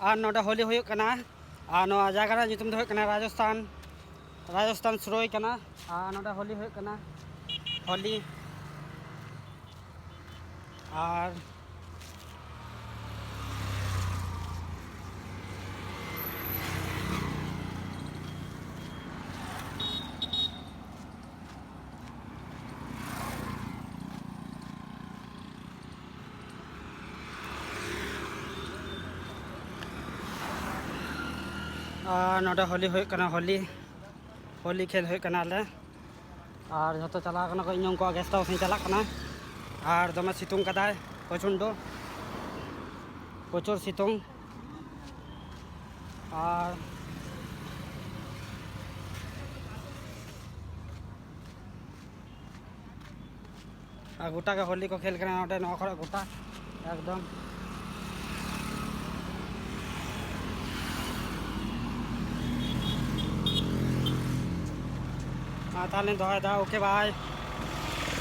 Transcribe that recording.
ᱟᱨ ᱱᱚᱰᱮ ᱦᱳᱞᱤ ᱦᱩᱭᱩᱜ ᱠᱟᱱᱟ ᱟᱨ ᱱᱚᱣᱟ ᱡᱟᱭᱜᱟ ᱨᱮᱭᱟᱜ ᱧᱩᱛᱩᱢ ᱫᱚ ᱦᱩᱭᱩᱜ ᱠᱟᱱᱟ ᱨᱟᱡᱚᱥᱛᱷᱟᱱ ᱥᱩᱨᱳᱭ ᱠᱟᱱᱟ ᱟᱨ ᱱᱚᱰᱮ ᱦᱳᱞᱤ ᱦᱩᱭᱩᱜ ᱠᱟᱱᱟ ᱦᱳᱞᱤ ᱟᱨ नोडे होली हुई कना होली होली खेल हुई कना ले और जो चला कना को इन उनको गेस्ट हाउस चला कना और दमे सितुंग कदाय प्रचंड प्रचुर सितुंग और गोटा के होली को खेल कना नोडे नवा खड़ा गोटा एकदम ताले दोहा दा ओके बाय।